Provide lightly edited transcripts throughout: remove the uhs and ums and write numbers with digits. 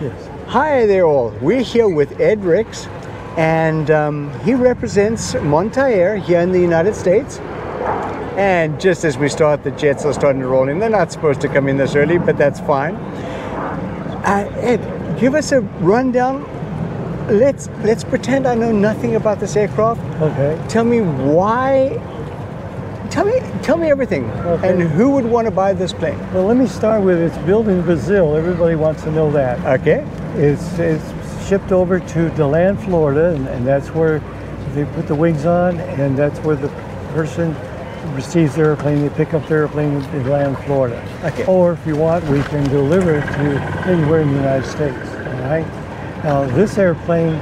Yes. Hi there all. We're here with Ed Ricks, and he represents Montaer here in the United States. And just as we start, the jets are starting to roll in. They're not supposed to come in this early, but that's fine. Ed, give us a rundown. Let's pretend I know nothing about this aircraft. Okay. Tell me why. Tell me everything. Okay. And who would want to buy this plane? Well, let me start with it's built in Brazil. Everybody wants to know that. Okay. It's shipped over to DeLand, Florida, and that's where they put the wings on, and that's where the person receives their airplane. They pick up their airplane in DeLand, Florida. Okay. Or if you want, we can deliver it to anywhere in the United States. All right. Now, this airplane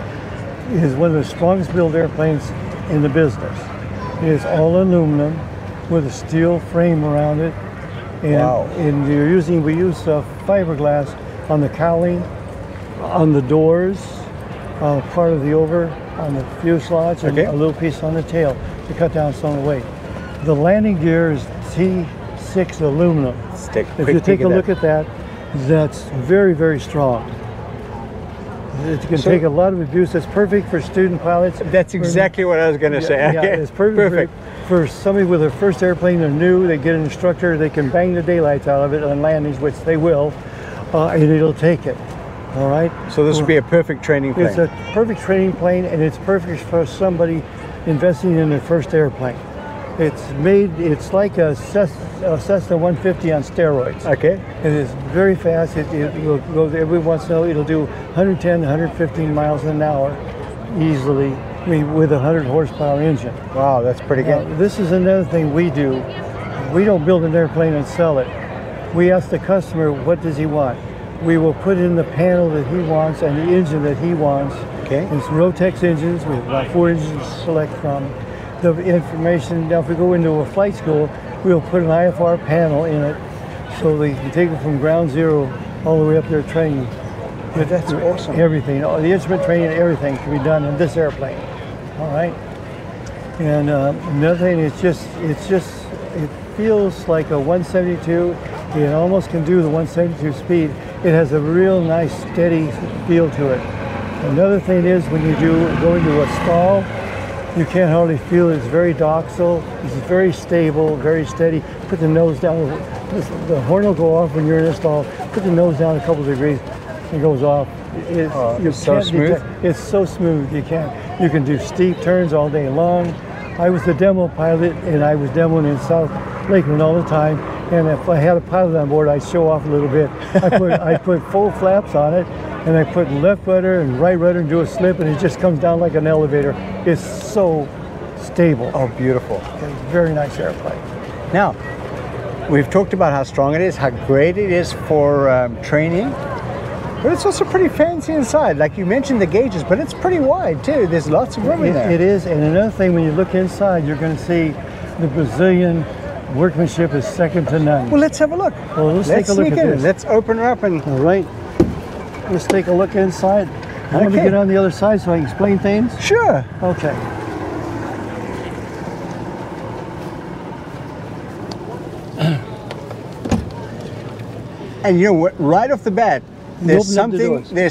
is one of the strongest built airplanes in the business. It is all aluminum with a steel frame around it. And, wow. And we use fiberglass on the cowling, on the doors, part of the on the fuselage, and a little piece on the tail to cut down some of the weight. The landing gear is T6 aluminum. If you take a look at that, that's very, very strong. It can take a lot of abuse. It's perfect for student pilots. That's exactly what I was going to say. Yeah, Okay. it's perfect. For somebody with their first airplane, they're new, they get an instructor, they can bang the daylights out of it on landings, which they will, and it'll take it. All right? So this would be a perfect training plane. It's a perfect training plane, and it's perfect for somebody investing in their first airplane. It's like a Cessna 150 on steroids. Okay. It is very fast. It will go every once in a while. It'll do 110, 115 miles an hour easily. I mean, with a 100 horsepower engine. Wow, that's pretty good. Now, this is another thing we do. We don't build an airplane and sell it. We ask the customer, what does he want? We will put in the panel that he wants and the engine that he wants. Okay. It's Rotax engines. We have about 4 engines to select from. The information, now if we go into a flight school, we'll put an IFR panel in it so they can take it from ground zero all the way up their training. But that's awesome. Everything, all the instrument training, everything can be done in this airplane. All right. And another thing, it feels like a 172. It almost can do the 172 speed. It has a real nice steady feel to it. Another thing is when you go into a stall, you can't hardly feel it. It's very docile. It's very stable, very steady. Put the nose down. The horn will go off when you're in a stall. Put the nose down a couple of degrees. It goes off. It's so smooth. It's so smooth. You can do steep turns all day long. I was the demo pilot, and I was demoing in South Lakeland all the time. And if I had a pilot on board, I'd show off a little bit. I put full flaps on it, and I put left rudder and right rudder and do a slip, and it just comes down like an elevator. It's so stable. Oh, beautiful. It's a very nice airplane. Now, we've talked about how strong it is, how great it is for training, but it's also pretty fancy inside. Like you mentioned the gauges, but it's pretty wide too. There's lots of room in there. It is, and another thing, when you look inside, you're going to see the Brazilian workmanship is second to none. Well, let's have a look. Well, let's take a look at this. Let's open her up and... All right. Let's take a look inside. I want to get on the other side so I can explain things? Sure. Okay. And you know what? Right off the bat, there's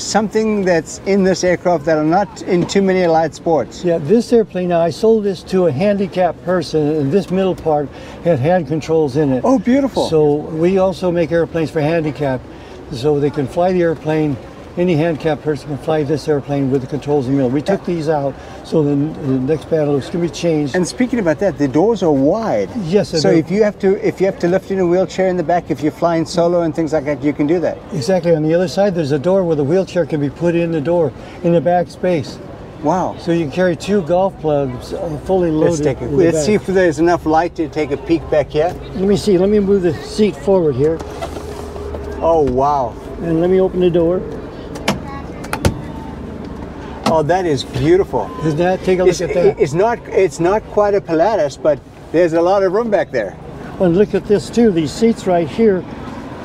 something that's in this aircraft that are not in too many light sports. Yeah, this airplane, now I sold this to a handicapped person, and this middle part had hand controls in it. Oh, beautiful. So we also make airplanes for handicapped, so they can fly the airplane. Any handicapped person can fly this airplane with the controls in the middle. We took these out, so the next battle is going to be changed. And speaking about that, the doors are wide. Yes. So if you have to lift in a wheelchair in the back, if you're flying solo and things like that, you can do that. Exactly. On the other side, there's a door where the wheelchair can be put in the door in the back space. Wow. So you can carry 2 golf clubs fully loaded. Let's see if there's enough light to take a peek back here. Let me see. Let me move the seat forward here. Oh, wow. And let me open the door. Oh, that is beautiful. Isn't that? Take a look at that. It's not quite a Pilatus, but there's a lot of room back there. Well, look at this too. These seats right here,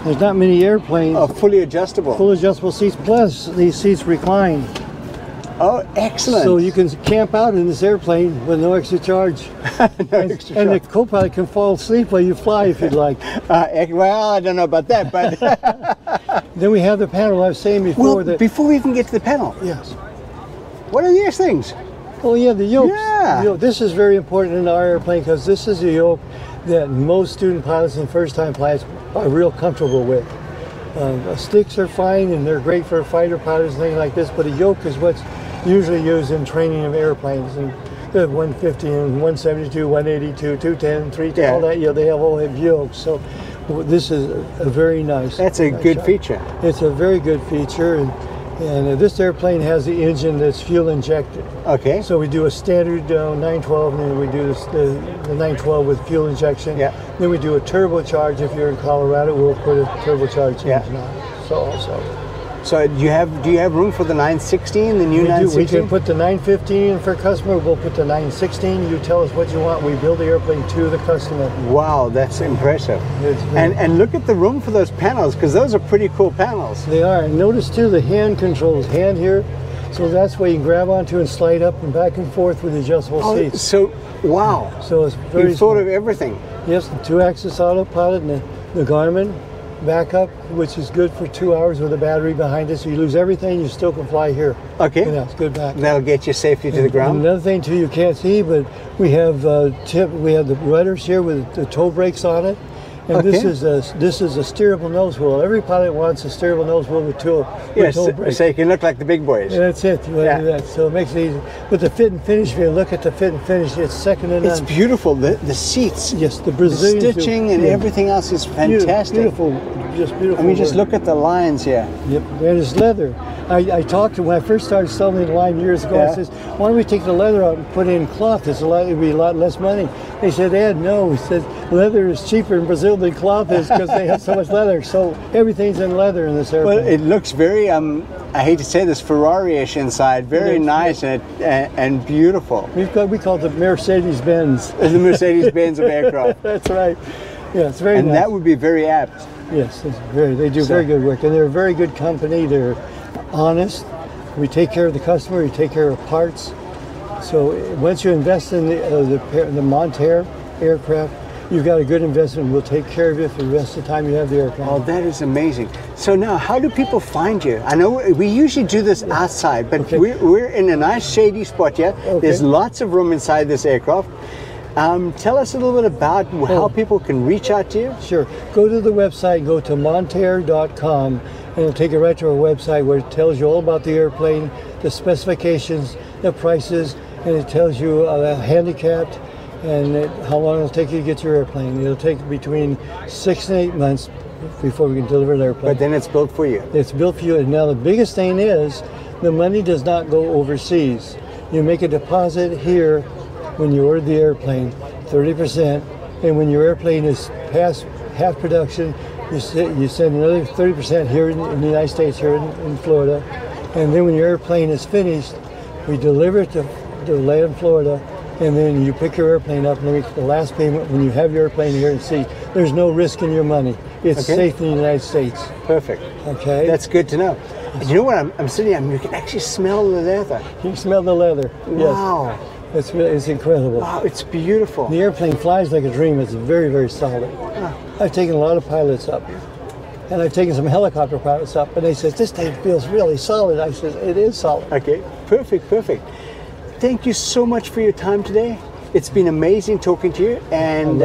there's not many airplanes. Oh, fully adjustable. Full adjustable seats, plus these seats recline. Oh, excellent. So you can camp out in this airplane with no extra charge. And the co-pilot can fall asleep while you fly if you'd like. Well, I don't know about that, but... Then we have the panel I was saying before. Well, before we even get to the panel. Yes. What are these things? Oh yeah, the yokes. Yeah. This is very important in our airplane because this is a yoke that most student pilots and first-time pilots are real comfortable with. Sticks are fine and they're great for fighter pilots and things like this, but a yoke is what's usually used in training of airplanes. And the 150 and 172, 182, 210, 310, all that, they all have yokes. So this is a very nice. That's a good feature. It's a very good feature, and this airplane has the engine that's fuel injected. Okay. So we do a standard 912, and then we do the 912 with fuel injection. Yeah. Then we do a turbocharge. If you're in Colorado, we'll put a turbocharged engine on it. So also. So do you have room for the 916, the new 916? We can put the 915 for customer. We'll put the 916. You tell us what you want. We build the airplane to the customer. Wow, that's impressive. And look at the room for those panels, because those are pretty cool panels. They are. And notice too the hand controls. Hand here. So that's where you can grab onto and slide up and back and forth with adjustable seats. So, wow. So it's very You've thought of everything. Yes, the 2-axis autopilot and the Garmin backup, which is good for 2 hours with a battery behind it. So you lose everything, you still can fly here. Okay. Yeah, it's good back. That'll get you safely to the ground. And another thing too, you can't see, but we have we have the rudders here with the toe brakes on it. And this is a steerable nose wheel. Every pilot wants a steerable nose wheel with toe brakes. So you can look like the big boys. Yeah, that's it. You want to do that. So it makes it easy. But the fit and finish, if you look at the fit and finish, it's second to none. It's beautiful. The seats. Yes, the Brazilian stitching and everything else is fantastic. Beautiful, just beautiful. I mean, just look at the lines here. Yep, and it's leather. I talked to when I first started selling the line years ago. I says, why don't we take the leather out and put in cloth? It'd be a lot less money. They said, Ed, no. He said, leather is cheaper in Brazil than cloth is because they have so much leather. So everything's in leather in this airplane. Well, it looks very, I hate to say this, Ferrari-ish inside. Very nice and beautiful. We call it the Mercedes-Benz. The Mercedes-Benz of aircraft. That's right. Yeah, it's very nice. And that would be very apt. Yes, they do very good work. And they're a very good company. They're honest. We take care of the customer. We take care of parts. So once you invest in the Montaer aircraft, you've got a good investment. We'll take care of you for the rest of the time you have the aircraft. Oh, that is amazing. So now, how do people find you? I know we usually do this outside, but we're in a nice shady spot here. There's lots of room inside this aircraft. Tell us a little bit about how people can reach out to you. Sure. Go to the website, go to montaer.com, and it'll take you right to our website where it tells you all about the airplane, the specifications, the prices, and it tells you handicapped and how long it'll take you to get your airplane. It'll take between 6 and 8 months before we can deliver the airplane. But then it's built for you. It's built for you. And now the biggest thing is the money does not go overseas. You make a deposit here when you order the airplane, 30%, and when your airplane is past half production, you send another 30% here in the United States, here in Florida, and then when your airplane is finished, we deliver it to land Florida, and then you pick your airplane up and then make the last payment when you have your airplane here in sea. There's no risk in your money. It's safe in the United States. Perfect. Okay. That's good to know. And you know what? I'm sitting here, you can actually smell the leather. You can smell the leather. Wow. Yes. It's incredible. Wow, it's beautiful. The airplane flies like a dream. It's very, very solid. I've taken a lot of pilots up, and I've taken some helicopter pilots up, and they said, this thing feels really solid. I said, it is solid. Okay, perfect. Thank you so much for your time today. It's been amazing talking to you, and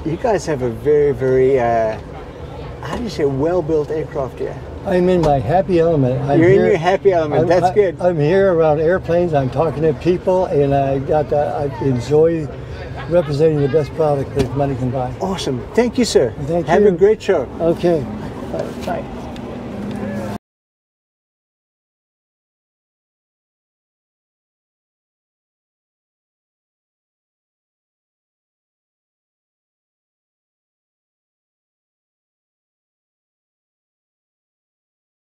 you guys have a very, very, how do you say, well-built aircraft here. I'm in my happy element. You're in your happy element. That's good. I'm here around airplanes. I'm talking to people, and I enjoy representing the best product that money can buy. Awesome. Thank you, sir. Thank you. Have a great show. Okay. Bye.